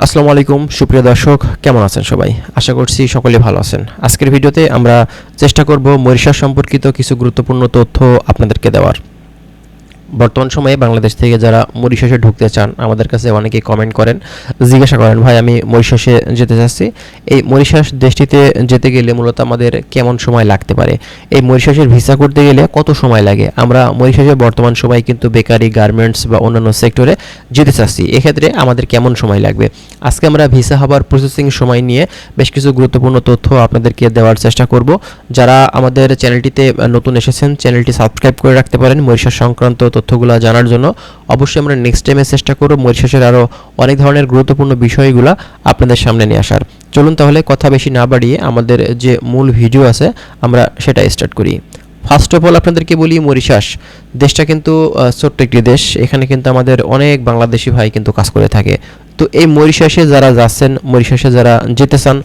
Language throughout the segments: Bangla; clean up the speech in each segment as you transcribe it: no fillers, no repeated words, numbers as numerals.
আসসালামু আলাইকুম সুপ্রিয় দর্শক, কেমন আছেন সবাই? আশা করছি সকলে ভালো আছেন। আজকের ভিডিওতে আমরা চেষ্টা করব মরিশাস সম্পর্কিত কিছু গুরুত্বপূর্ণ তথ্য আপনাদেরকে দেওয়ার। বর্তমান সময়ে বাংলাদেশ থেকে যারা মরিশাসে ঢুকতে চান, আমাদের কাছে অনেকেই কমেন্ট করেন, জিজ্ঞাসা করেন, ভাই আমি মরিশাসে যেতে চাচ্ছি, এই মরিশাস দেশটিতে যেতে গেলে মূলত আমাদের কেমন সময় লাগতে পারে, এই মরিশাসের ভিসা করতে গেলে কত সময় লাগে। আমরা মরিশাসে বর্তমান সময় কিন্তু বেকারি, গার্মেন্টস বা অন্যান্য সেক্টরে যেতে চাচ্ছি, এক্ষেত্রে আমাদের কেমন সময় লাগবে। আজকে আমরা ভিসা হবার প্রসেসিং সময় নিয়ে বেশ কিছু গুরুত্বপূর্ণ তথ্য আপনাদেরকে দেওয়ার চেষ্টা করব। যারা আমাদের চ্যানেলটিতে নতুন এসেছেন, চ্যানেলটি সাবস্ক্রাইব করে রাখতে পারেন মরিশাস সংক্রান্ত তথ্যগুলো জানার জন্য। অবশ্যই আমরা নেক্সট টাইমে চেষ্টা করব মরিশাসের আরও অনেক ধরনের গুরুত্বপূর্ণ বিষয়গুলো আপনাদের সামনে নিয়ে আসার। চলুন তাহলে কথা বেশি না বাড়িয়ে আমাদের যে মূল ভিডিও আছে আমরা সেটা স্টার্ট করি। ফার্স্ট অফ অল আপনাদেরকে বলি, মরিশাস দেশটা কিন্তু ছোট্ট একটি দেশ। এখানে কিন্তু আমাদের অনেক বাংলাদেশি ভাই কিন্তু কাজ করে থাকে। তো এই মরিশাসে যারা যাচ্ছেন, মরিশাসে যারা যেতে চান,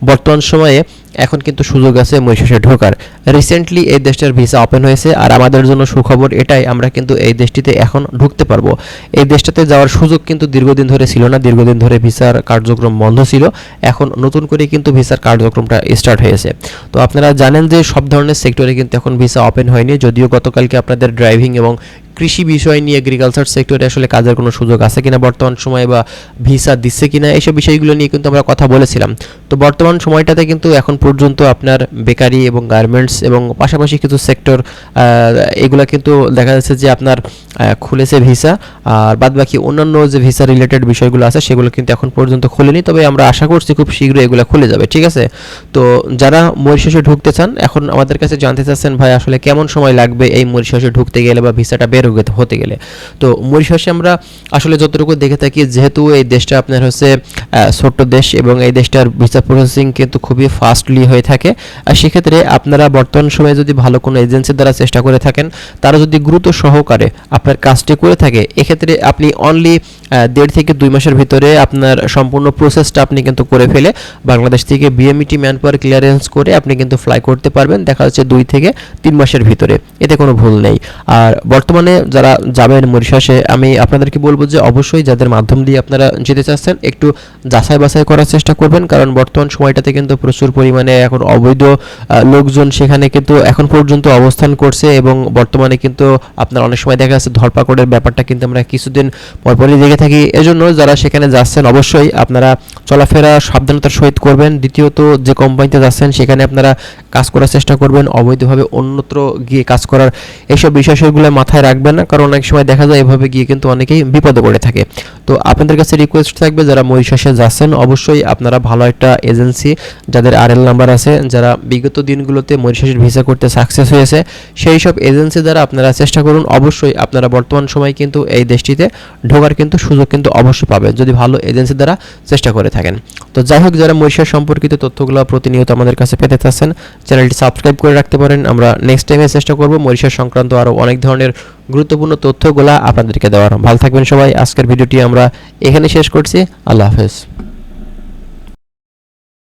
বর্তমান সময়ে এখন কিন্তু সুযোগ আছে মরিশাসে ঢোকার। রিসেন্টলি এই দেশটার ভিসা ওপেন হয়েছে, আর আমাদের জন্য সুখবর এটাই, আমরা কিন্তু এই দেশটিতে এখন ঢুকতে পারবো। এই দেশটাতে যাওয়ার সুযোগ কিন্তু দীর্ঘদিন ধরে ছিল না, দীর্ঘদিন ধরে ভিসার কার্যক্রম বন্ধ ছিল। এখন নতুন করে কিন্তু ভিসার কার্যক্রমটা স্টার্ট হয়েছে। তো আপনারা জানেন যে সব ধরনের সেক্টরে কিন্তু এখন ভিসা ওপেন হয়নি, যদিও গতকালকে আপনাদের ড্রাইভিং এবং কৃষি বিষয় নিয়ে এগ্রিকালচার সেক্টরে আসলে কাজের কোনো সুযোগ আছে কিনা বর্তমান সময়ে, বা ভিসা দিচ্ছে কিনা, এইসব বিষয়গুলো নিয়ে কিন্তু আমরা কথা বলেছিলাম। তো বর্তমান সময়টাতে কিন্তু এখন পর্যন্ত আপনার বেকারি এবং গার্মেন্টস এবং পাশাপাশি কিছু সেক্টর, এগুলো কিন্তু দেখা যাচ্ছে যে আপনার খুলেছে ভিসা, আর বাদবাকি অন্যান্য যে ভিসা রিলেটেড বিষয়গুলো আছে সেগুলো কিন্তু এখন পর্যন্ত খোলেনি। তবে আমরা আশা করছি খুব শীঘ্রই এগুলো খুলে যাবে, ঠিক আছে? তো যারা মরিশাসে ঢুকতে চান, এখন আমাদের কাছে জানতে চাচ্ছেন, ভাই আসলে কেমন সময় লাগবে এই মরিশাসে ঢুকতে গেলে বা ভিসাটা বের হতে গেলে। তো মরিশাসে আমরা আসলে যতটুকু দেখে থাকি, যেহেতু এই দেশটা আপনার হচ্ছে ছোট্ট দেশ এবং এই দেশটার ভিসা প্রসেসিং কিন্তু খুবই ফাস্টলি হয়ে থাকে। আর সেক্ষেত্রে আপনারা বর্তমান সময়ে যদি ভালো কোনো এজেন্সির দ্বারা চেষ্টা করে থাকেন, তারা যদি গুরুত্ব সহকারে আপনার কাজটি করে থাকে, এক্ষেত্রে আপনি অনলি 1.5 থেকে 2 মাসের ভিতরে আপনার সম্পূর্ণ প্রসেসটা আপনি কিন্তু করে ফেলে বাংলাদেশ থেকে বিএমইটি ম্যান পাওয়ার ক্লিয়ারেন্স করে আপনি কিন্তু ফ্লাই করতে পারবেন, দেখা যাচ্ছে 2 থেকে 3 মাসের ভিতরে। এতে কোনো ভুল নেই। আর বর্তমানে যারা যাবেন মরিশাসে, আমি আপনাদেরকে বলবো যে অবশ্যই যাদের মাধ্যম দিয়ে আপনারা যেতে চাচ্ছেন, একটু যাচাই বাছাই করার চেষ্টা করবেন, কারণ বর্তমান সময়টাতে কিন্তু প্রচুর পরিমাণে এখন অবৈধ লোকজন সেখানে কিন্তু এখন পর্যন্ত অবস্থান করছে, এবং বর্তমানে কিন্তু আপনার অনেক সময় দেখা যাচ্ছে ধরপাকড়ের ব্যাপারটা কিন্তু আমরা কিছুদিন পরপরই দেখে থাকি। এজন্য যারা সেখানে যাচ্ছেন অবশ্যই আপনারা চলাফেরা সাবধানতার সহিত করবেন। দ্বিতীয়ত, যে কোম্পানিতে যাচ্ছেন সেখানে আপনারা কাজ করার চেষ্টা করবেন, অবৈধভাবে অন্যত্র গিয়ে কাজ করার এইসব বিষয়গুলো মাথায় রাখবেন না, কারণ অনেক সময় দেখা যায় এভাবে গিয়ে কিন্তু অনেকেই বিপদে পড়ে থাকে। তো আপনাদের কাছে রিকোয়েস্ট থাকবে, যারা মরিশাসে যাচ্ছেন অবশ্যই আপনারা ভালো একটা এজেন্সি, যাদের আরএল নাম্বার আছে, যারা বিগত দিনগুলোতে মরিশাসের ভিসা করতে সাকসেস হয়েছে, সেই সব এজেন্সি দ্বারা আপনারা চেষ্টা করুন। অবশ্যই আপনারা বর্তমান সময় কিন্তু এই দেশটিতে ঢোকার কিন্তু সুযোগ কিন্তু অবশ্যই পাবেন যদি ভালো এজেন্সি দ্বারা চেষ্টা করে থাকেন। তো যাই হোক, যারা মরিশাস সম্পর্কিত তথ্যগুলো প্রতিনিয়ত আমাদের কাছে পেতে চাচ্ছেন, চ্যানেলটি সাবস্ক্রাইব করে রাখতে পারেন। আমরা নেক্সট টাইমে চেষ্টা করব মরিশাস সংক্রান্ত আরও অনেক ধরনের গুরুত্বপূর্ণ তথ্যগুলো আপনাদেরকে দেওয়ার। ভালো থাকবেন সবাই। আজকের ভিডিওটি আমরা এখানে শেষ করছি। আল্লাহ হাফেজ।